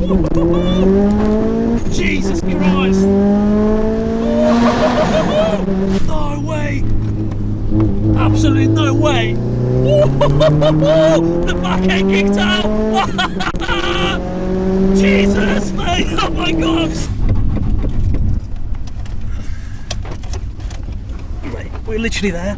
Jesus Christ! No way! Absolutely no way! The back end kicked out! Jesus, mate! Oh my God! Mate, we're literally there.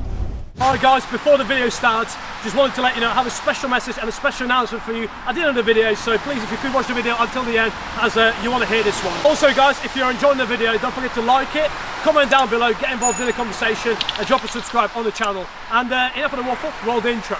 Alright guys, before the video starts, just wanted to let you know I have a special message and a special announcement for you at the end of the video, so please, if you could watch the video until the end, as you want to hear this one. Also guys, if you're enjoying the video, don't forget to like it, comment down below, get involved in the conversation, and drop a subscribe on the channel. And enough of the waffle, roll the intro.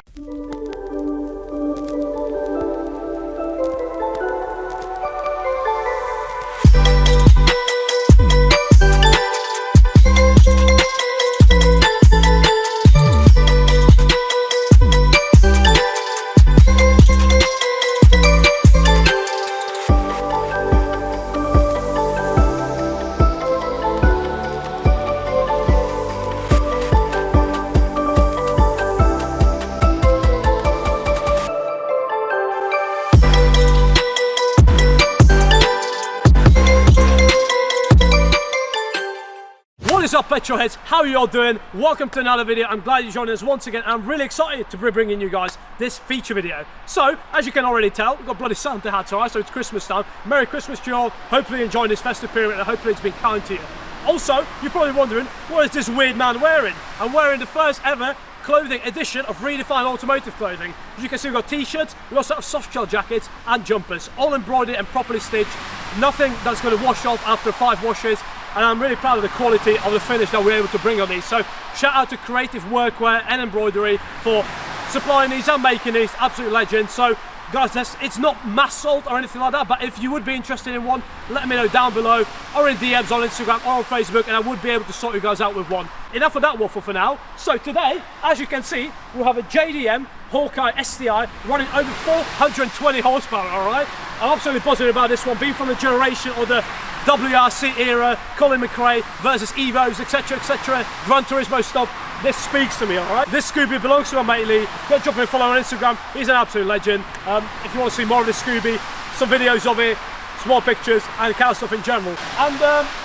What is up, Petrolheads? How are you all doing? Welcome to another video. I'm glad you joined us once again. I'm really excited to be bringing you guys this feature video. So, as you can already tell, we've got bloody Santa hats, alright? So it's Christmas time. Merry Christmas to you all. Hopefully you're enjoying this festive period and hopefully it's been kind to you. Also, you're probably wondering, what is this weird man wearing? I'm wearing the first ever clothing edition of Redefined Automotive Clothing. As you can see, we've got t-shirts, we also have soft shell jackets and jumpers, all embroidered and properly stitched. Nothing that's going to wash off after 5 washes. And I'm really proud of the quality of the finish that we're able to bring on these. So shout out to Creative Workwear and Embroidery for supplying these and making these, absolute legends. So guys, it's not mass sold or anything like that, but if you would be interested in one, let me know down below or in DMs on Instagram or on Facebook, and I would be able to sort you guys out with one. Enough of that waffle for now. So today, as you can see, we'll have a JDM Hawkeye STI running over 420 horsepower, alright? I'm absolutely positive about this one, being from the generation of the WRC era, Colin McRae versus Evos, etc, etc, Gran Turismo stuff. This speaks to me, alright? This Scooby belongs to my mate Lee. Go drop him a follow on Instagram. He's an absolute legend. If you want to see more of this Scooby, some videos of it, small pictures and car stuff in general. And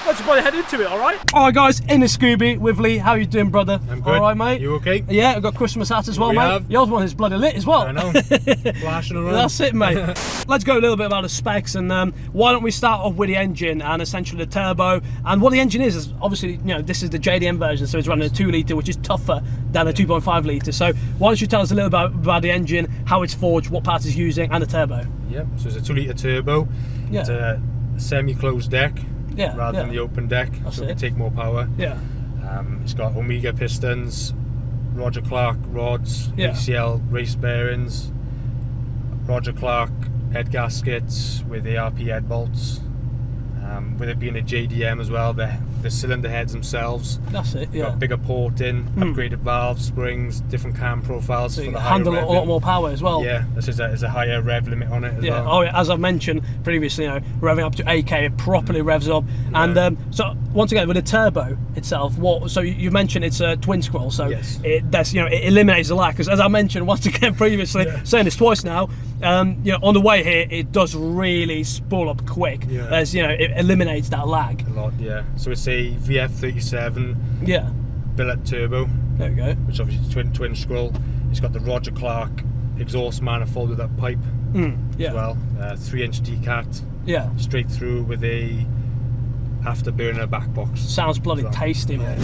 let's probably head into it, alright? Alright guys, in the Scooby with Lee. How you doing, brother? I'm good. Alright, mate? You okay? Yeah, I've got Christmas hats as well, mate. Have. Yours one is bloody lit as well. I know. Flashing around. That's it, mate. Let's go a little bit about the specs, and why don't we start off with the engine and essentially the turbo. And what the engine is obviously, you know, this is the JDM version, so it's running a 2 litre, which is tougher than a 2.5 litre. So why don't you tell us a little about the engine, how it's forged, what parts it's using, and the turbo. Yeah, so it's a 2 litre turbo. Yeah. It's a semi-closed deck, yeah, rather than the open deck, that's so it. it can take more power. Yeah. It's got Omega pistons, Roger Clark rods, Yeah. ACL race bearings, Roger Clark head gaskets with ARP head bolts. With it being a JDM as well, the cylinder heads themselves. That's it, yeah. Got bigger porting, upgraded valves, springs, different cam profiles So for you the can higher handle a rev lot limit. more power as well. Yeah, this is a higher rev limit on it as Yeah. well. Oh, yeah. As I've mentioned previously, you know, revving up to 8k, it properly revs up. Yeah. And so once again, with the turbo itself, so you mentioned it's a twin scroll, so Yes. it eliminates the lag. Because as I mentioned once again previously, saying this twice now, you know, on the way here, it does really spool up quick. Yeah. As you know, it eliminates that lag. A lot, yeah. So it's a VF37 Yeah. billet turbo, There we go. which obviously is twin scroll. It's got the Roger Clark exhaust manifold with that pipe Yeah. as well. 3-inch decat, Yeah. straight through with a afterburner back box. Sounds bloody So, tasty, man.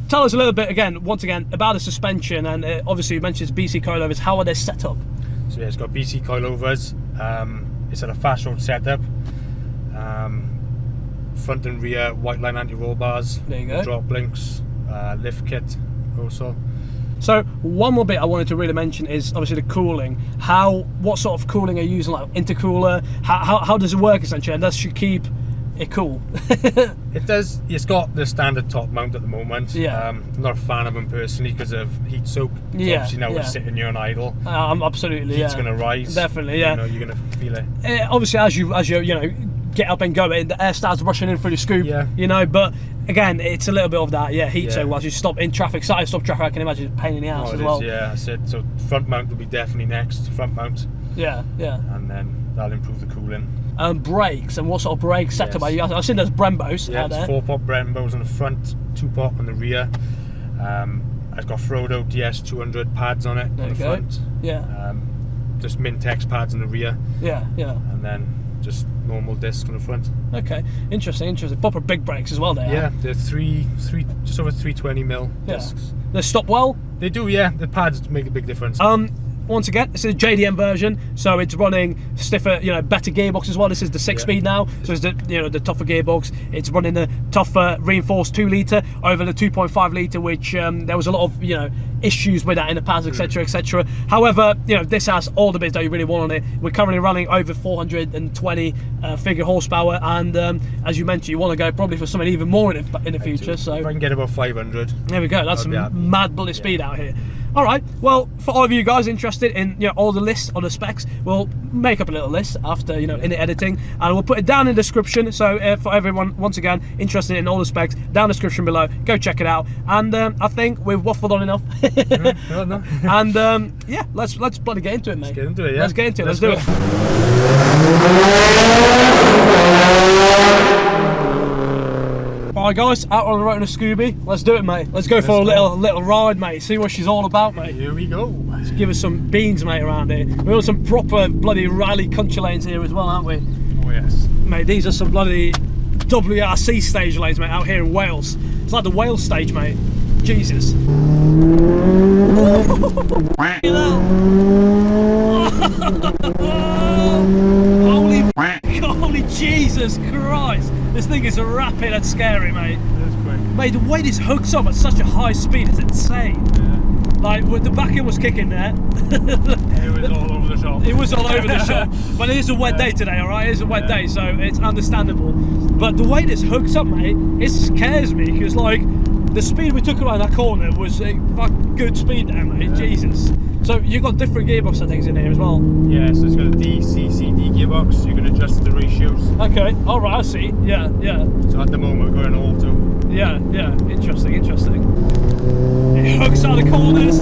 Tell us a little bit once again, about the suspension, and obviously you mentioned it's BC coilovers. How are they set up? So yeah, it's got BC coilovers. It's at a fast road setup. Front and rear white line anti-roll bars. There you go. Drop blinks, lift kit also. So one more bit I wanted to really mention is obviously the cooling. What sort of cooling are you using, like intercooler? How does it work essentially? And does you keep it cool? It does. It's got the standard top mount at the moment. Yeah. I'm not a fan of them personally because of heat soak. So Yeah, obviously now yeah. we're sitting here on idle. Absolutely, Heat's yeah. going to rise. Definitely, yeah. You know, you're going to feel it. Obviously, as you know, get up and go, the air starts rushing in through the scoop, you know, but again, it's a little bit of that, heat. So once you stop in traffic, stop traffic, I can imagine it's a pain in the ass as well. Yeah, I said, so front mount will be definitely next, front mount. Yeah. And then that'll improve the cooling. Brakes, and what sort of brake setup are you guys? I've seen there's Brembos out there. 4-pot Brembos on the front, 2-pot on the rear. I've got Frodo DS200 pads on it on the front. Just Mintex pads on the rear. And then just normal discs on the front. Okay, interesting. Proper big brakes as well there. Yeah, they're just over 320mm discs. They stop well? They do, yeah. The pads make a big difference. Once again, this is a JDM version, so it's running stiffer, better gearbox as well. This is the 6-speed now, so it's the the tougher gearbox. It's running the tougher reinforced 2-litre over the 2.5 litre, which there was a lot of issues with that in the past, etc., etc. However, this has all the bits that you really want on it. We're currently running over 420 figure horsepower, and as you mentioned, you want to go probably for something even more in the future. So if I can get about 500, there we go. That's some mad bullet speed out here. All right, well, for all of you guys interested in all the lists on the specs, we'll make up a little list after in the editing, and we'll put it down in the description. So for everyone, once again, interested in all the specs, down in the description below, go check it out. And I think we've waffled on enough. And yeah, let's bloody get into it, mate. Let's get into it. Let's get into it. Let's do it. Alright guys, out on the road in a Scooby. Let's do it, mate. Let's go for a little ride, mate. See what she's all about, mate. Here we go. Let's give us some beans, mate, around here. We've got some proper bloody rally country lanes here as well, aren't we? Oh yes. Mate, these are some bloody WRC stage lanes, mate, out here in Wales. It's like the Wales stage, mate. Jesus. Holy Jesus Christ! This thing is rapid and scary, mate. That's quick. Mate, the way this hooks up at such a high speed is insane. Like, when the back end was kicking there. It was all over the shop. It was all over the shop. But it is a wet day today, alright? It is a wet day, so it's understandable. But the way this hooks up, mate, it scares me, because, like, the speed we took around that corner was a fucking good speed there, mate. Jesus. So you've got different gearbox settings in here as well? Yeah, so it's got a DCCD gearbox. You can adjust the ratios. Okay, alright, I see. Yeah. So at the moment we're going auto. Yeah. Interesting. It hooks out the corners.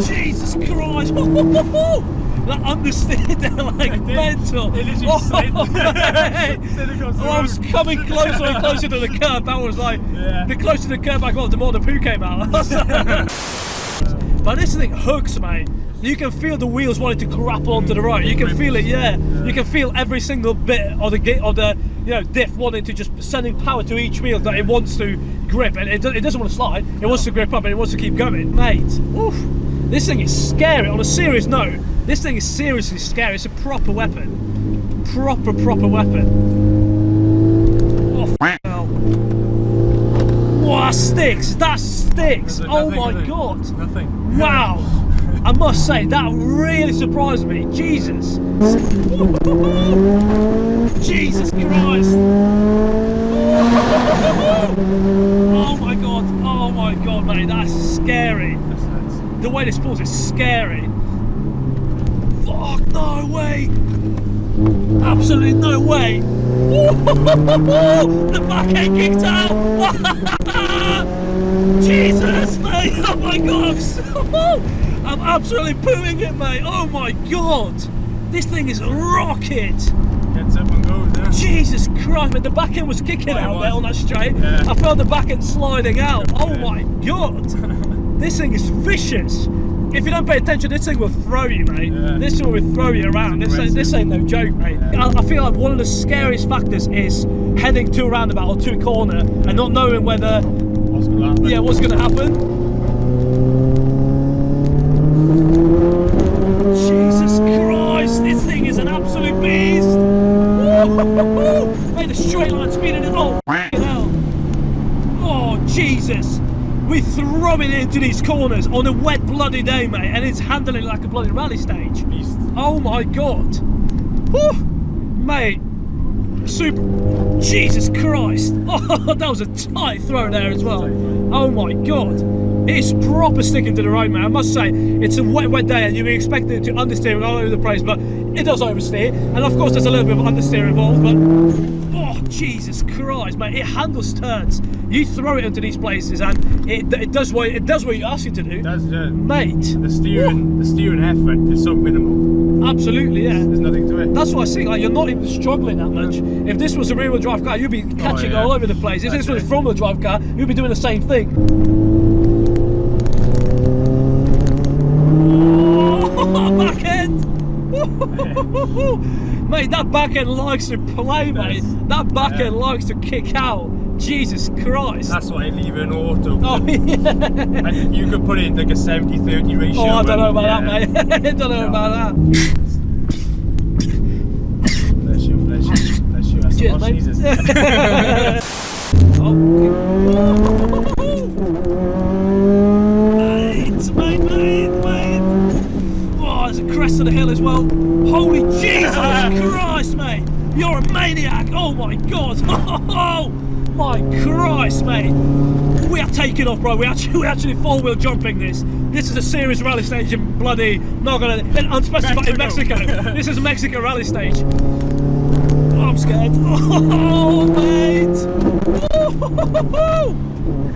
Jesus Christ! That understeer there like mental. It literally slid. I was coming closer and closer to the curb. That was like, the closer to the curb I got, the more the poo came out. But this thing hooks, mate. You can feel the wheels wanting to grapple onto the right. You can feel it, You can feel every single bit of the diff wanting to just sending power to each wheel that it wants to grip, and it doesn't want to slide. It wants to grip up and it wants to keep going, mate. Oof. This thing is scary. On a serious note, this thing is seriously scary. It's a proper weapon. Proper weapon. Oh, hell. Wow, that sticks. That sticks. Oh my God. Nothing. Wow. I must say, that really surprised me. Jesus. Jesus Christ. Oh my God, mate. That's scary. The way this pulls is scary. Fuck, no way. Absolutely no way. The back end kicked out. Jesus, mate. Oh my God. I'm absolutely pooing it, mate. Oh my God. This thing is a rocket. Gets up and goes, yeah. Jesus Christ, man. The back end was kicking out there on that straight. Yeah. I felt the back end sliding out. Oh my God. This thing is vicious. If you don't pay attention, this thing will throw you, mate. Yeah. This thing will throw you around. This ain't no joke, mate. Yeah. I feel like one of the scariest factors is heading to a roundabout or to a corner and not knowing whether what's going to happen. Jesus Christ, this thing is an absolute beast. Mate, the straight line speeding it. Oh, hell. Oh, Jesus. We're throwing it into these corners on a wet bloody day, mate, and it's handling like a bloody rally stage. Beast. Oh my God. Whew. Mate. Super. Jesus Christ. Oh, that was a tight throw there as well. Oh my God. It's proper sticking to the road, man. I must say, it's a wet day and you'd be expecting it to understeer all over the place, but it does oversteer. And of course, there's a little bit of understeer involved, but oh, Jesus Christ, mate, it handles turns. You throw it into these places and it does what you ask it to do. It does, yeah. Mate. The steering effort is so minimal. Absolutely, yeah. There's nothing to it. That's what I think, like, you're not even struggling that much. If this was a rear-wheel drive car, you'd be catching all over the place. If this was a front-wheel drive car, you'd be doing the same thing. Back end! Mate, that back end likes to play, mate. That back end likes to kick out. Jesus Christ. That's why I leave it in auto. Oh, yeah. And you could put it in like a 70-30 ratio. Oh, I don't know about that, mate. I don't know about that. Bless you, bless you, bless you. That's cheers, mate. Jesus. Mate. Oh, there's a crest of the hill as well. Holy Jesus Christ, mate. You're a maniac. Oh my God. Oh my Christ, mate. We are taking off, bro. We're actually four-wheel jumping this. This is a serious rally stage in bloody, not gonna, unspecified in Mexico. This is a Mexico rally stage. Oh, I'm scared. Oh, mate. Oh,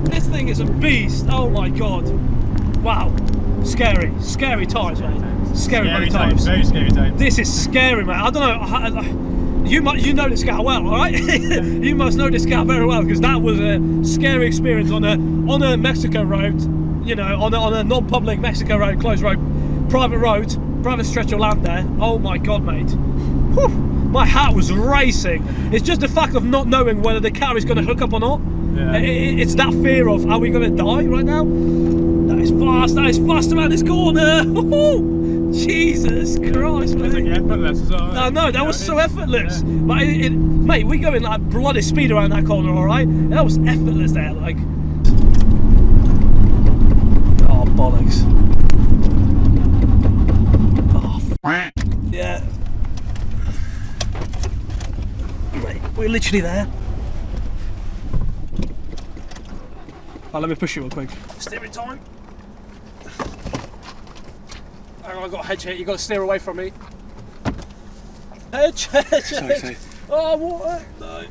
this thing is a beast. Oh my God. Wow. Scary times, mate. Scary times. Very scary times. This is scary, mate. I don't know. You know this car well, all right? You must know this car very well, because that was a scary experience on a Mexico road. You know, on a non-public Mexico road, closed road, private stretch of land there. Oh my God, mate. Whew. My heart was racing. It's just the fact of not knowing whether the car is going to hook up or not. Yeah. It's that fear of, are we going to die right now? That is fast around this corner. Jesus Christ, mate. Like effortless as well. I know, that was so effortless. Yeah. But mate, we going like bloody speed around that corner, alright? That was effortless there, like. Oh, bollocks. Oh, yeah. Mate, we're literally there. Oh, let me push you real quick. Steering time. I got a hedge here, you got to steer away from me. Hedge. Sorry. Oh, water. No.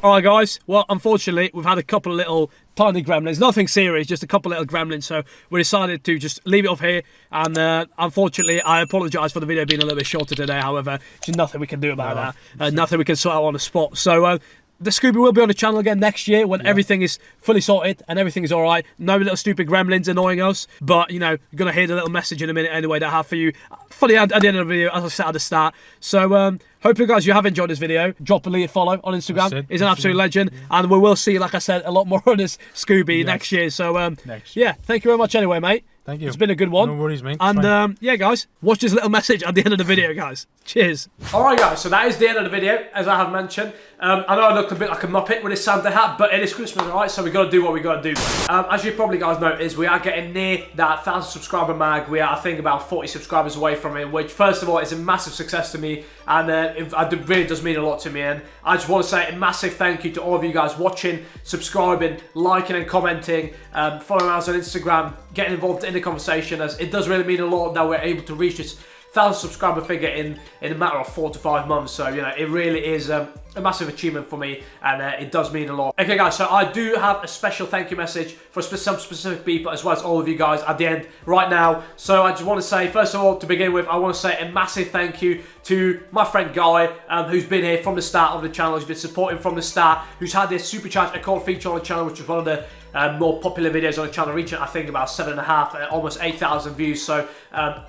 Alright guys, well unfortunately we've had a couple of little tiny gremlins, nothing serious, just a couple of little gremlins, so we decided to just leave it off here, and unfortunately I apologise for the video being a little bit shorter today. However, there's nothing we can do about that, nothing we can sort out on the spot. So the Scooby will be on the channel again next year when everything is fully sorted and everything is alright. No little stupid gremlins annoying us. But, you know, you're going to hear the little message in a minute anyway that I have for you fully at the end of the video, as I said at the start. So, hopefully, guys, you have enjoyed this video. Drop a follow on Instagram. He's an absolute legend. Yeah. And we will see, like I said, a lot more on this Scooby next year. So, yeah, thank you very much anyway, mate. Thank you. It's been a good one. No worries, mate. And yeah, guys, watch this little message at the end of the video, guys. Cheers. Alright, guys, so that is the end of the video, as I have mentioned. I know I looked a bit like a muppet with this Santa hat, but it is Christmas, alright? So we got to do what we got to do. As you probably guys noticed, we are getting near that 1,000 subscriber mark. We are, I think, about 40 subscribers away from it, which, first of all, is a massive success to me, and it really does mean a lot to me. And I just want to say a massive thank you to all of you guys watching, subscribing, liking and commenting, following us on Instagram, getting involved in the conversation, as it does really mean a lot that we're able to reach this 1,000 subscriber figure in a matter of 4 to 5 months. So, you know, it really is a massive achievement for me, and it does mean a lot. Okay, guys, so I do have a special thank you message for some specific people, as well as all of you guys at the end right now. So I just want to say, first of all, to begin with, I want to say a massive thank you to my friend Guy, who's been here from the start of the channel, who's been supporting from the start, who's had this supercharged Accord feature on the channel, which is one of the more popular videos on the channel, reaching I think about 7.5, almost 8,000 views. So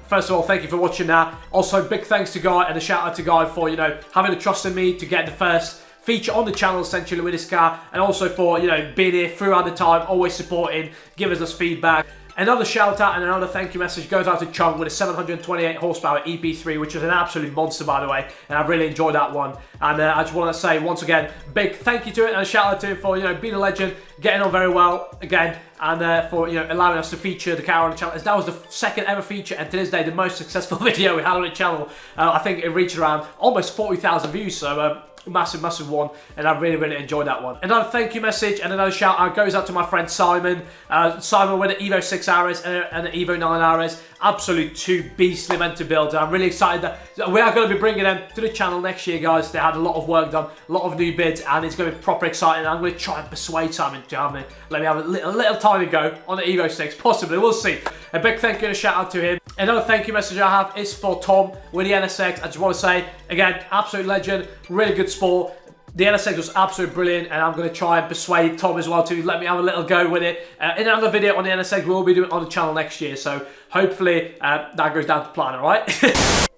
first of all, thank you for watching that. Also, big thanks to Guy, and a shout out to Guy for, you know, having the trust in me to get the first feature on the channel essentially with this car, and also for, you know, being here throughout the time, always supporting, giving us feedback. Another shout out and another thank you message goes out to Chung with a 728 horsepower EP3, which is an absolute monster, by the way, and I've really enjoyed that one. And I just want to say once again, big thank you to it, and a shout out to him for, you know, being a legend, getting on very well again, and for, you know, allowing us to feature the car on the channel. As that was the second ever feature, and to this day the most successful video we had on the channel. I think it reached around almost 40,000 views, so massive one, and I really enjoyed that one. Another thank you message and another shout out goes out to my friend Simon. Simon with an Evo 6 Rx and an Evo 9 Rx. Absolute two beastly mental builds. I'm really excited that we are going to be bringing them to the channel next year, guys. They had a lot of work done, a lot of new bids, and it's going to be proper exciting. I'm going to try and persuade Simon to let me have a little tiny go on the Evo 6, possibly. We'll see. A big thank you and a shout out to him. Another thank you message I have is for Tom with the NSX. I just want to say, again, absolute legend, really good sport. The NSX was absolutely brilliant, and I'm going to try and persuade Tom as well to let me have a little go with it. In another video on the NSX we'll be doing on the channel next year, so hopefully that goes down to plan, alright?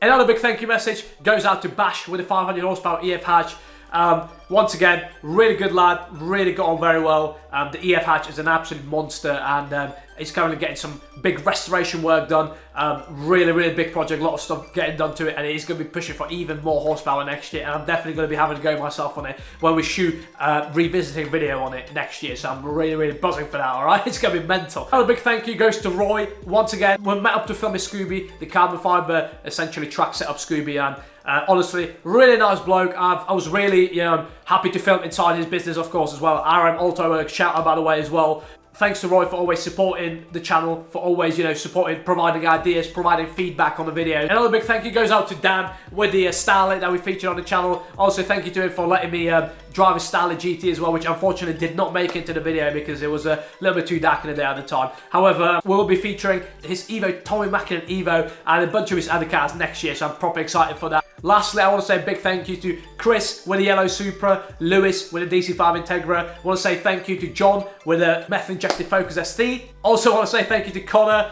Another big thank you message goes out to Bash with a 500 horsepower EF hatch. Once again, really good lad, really got on very well. The EF hatch is an absolute monster, and he's currently getting some big restoration work done. Really big project, a lot of stuff getting done to it, and he's going to be pushing for even more horsepower next year, and I'm definitely going to be having a go myself on it when we shoot revisiting video on it next year, so I'm really buzzing for that, alright? It's going to be mental. Another big thank you goes to Roy. Once again, we met up to film his Scooby, the carbon fibre, essentially track setup Scooby, and honestly, really nice bloke. I was really, happy to film inside his business, of course, as well. RM Auto, shout out by the way as well. Thanks to Roy for always supporting the channel, for always, supporting, providing ideas, providing feedback on the video. Another big thank you goes out to Dan with the Starlet that we featured on the channel. Also, thank you to him for letting me drive a Starlet GT as well, which unfortunately did not make it into the video because it was a little bit too dark in the day at the time. However, we'll be featuring his Evo, Tommy Mackinnon Evo, and a bunch of his other cars next year, so I'm proper excited for that. Lastly, I want to say a big thank you to Chris with the yellow Supra, Lewis with a DC5 Integra. I want to say thank you to John with a method injected Focus ST. Also want to say thank you to Connor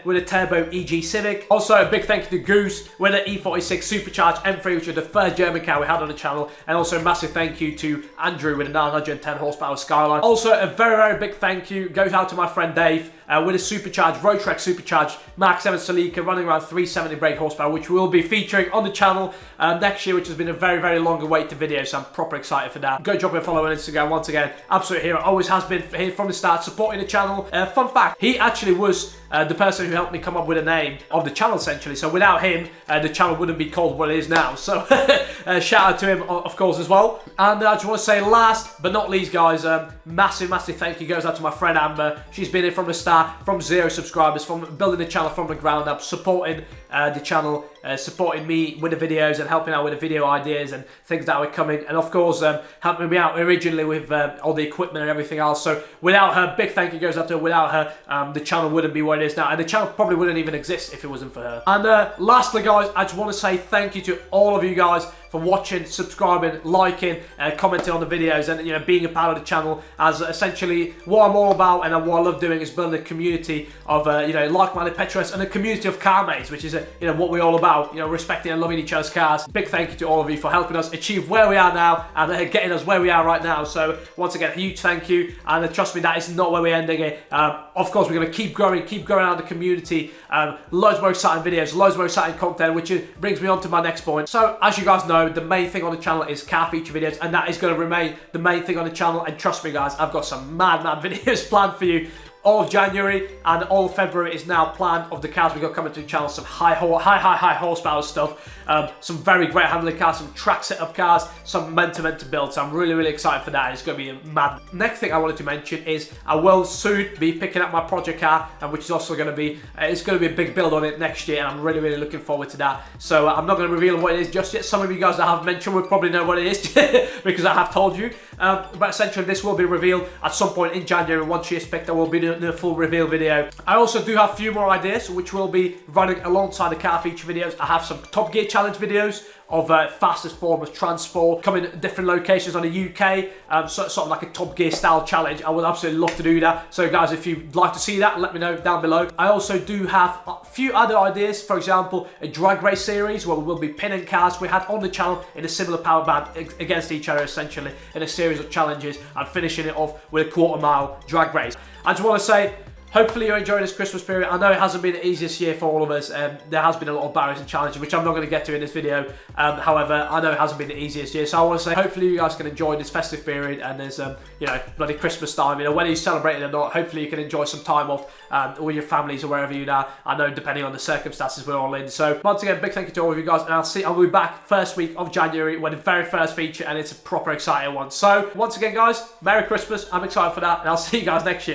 with a turbo EG Civic. Also a big thank you to Goose with an E46 Supercharged M3, which was the first German car we had on the channel. And also a massive thank you to Andrew with a 910 horsepower Skyline. Also a very big thank you goes out to my friend Dave with a supercharged Wrx Supercharged Mark 7 Celica running around 370 brake horsepower, which we will be featuring on the channel next year, which has been a very long awaited video, so I'm proper excited for that. Go drop me a follow on Instagram. Once again, absolute hero, always has been here from the start, supporting the channel. Fun fact, he actually was the person who helped me come up with a name of the channel, essentially. So without him, the channel wouldn't be called what it is now. So shout out to him, of course, as well. And I just want to say, last but not least, guys, massive thank you goes out to my friend Amber. She's been here from the start, from 0 subscribers, from building the channel from the ground up, supporting the channel, supporting me with the videos and helping out with the video ideas and things that were coming, and of course helping me out originally with all the equipment and everything else. So without her, big thank you goes out to her. Without her, the channel wouldn't be what it is now, and the channel probably wouldn't even exist if it wasn't for her. And lastly, guys, I just want to say thank you to all of you guys for watching, subscribing, liking, commenting on the videos, and being a part of the channel. As essentially what I'm all about and what I love doing is building a community of like-minded petrolheads and a community of car mates, which is what we're all about. Respecting and loving each other's cars. Big thank you to all of you for helping us achieve where we are now and getting us where we are right now. So once again, a huge thank you, and trust me, that is not where we're ending it. Of course, we're going to keep growing out the community. Loads more exciting videos, loads more exciting content, which brings me on to my next point. So as you guys know, the main thing on the channel is car feature videos, and that is going to remain the main thing on the channel. And trust me, guys, I've got some mad videos planned for you. All of January and all of February is now planned of the cars we got coming to the channel. Some high horsepower stuff, some very great handling cars, some track setup cars, some meant to build. So I'm really excited for that. It's going to be a mad. Next thing I wanted to mention is I will soon be picking up my project car, which is also going to be it's going to be a big build on it next year, and I'm really looking forward to that. So I'm not going to reveal what it is just yet. Some of you guys that have mentioned will probably know what it is because I have told you. But essentially, this will be revealed at some point in January. Once she is picked, I will be doing a full reveal video. I also do have a few more ideas which will be running alongside the car feature videos. I have some Top Gear challenge videos of fastest form of transport coming at different locations on the UK, sort of like a Top Gear style challenge. I would absolutely love to do that. So guys, if you'd like to see that, let me know down below. I also do have a few other ideas. For example, a drag race series where we will be pinning cars we had on the channel in a similar power band against each other, essentially in a series of challenges, and finishing it off with a 1/4 mile drag race. I just want to say, hopefully you're enjoying this Christmas period. I know it hasn't been the easiest year for all of us. There has been a lot of barriers and challenges, which I'm not going to get to in this video. However, I know it hasn't been the easiest year, so I want to say hopefully you guys can enjoy this festive period, and there's you know, bloody Christmas time, you know, whether you celebrate it or not. Hopefully you can enjoy some time off with your families or wherever you're at. I know depending on the circumstances we're all in. So once again, big thank you to all of you guys, and I'll be back first week of January when the very first feature, and it's a proper exciting one. So once again, guys, Merry Christmas. I'm excited for that, and I'll see you guys next year.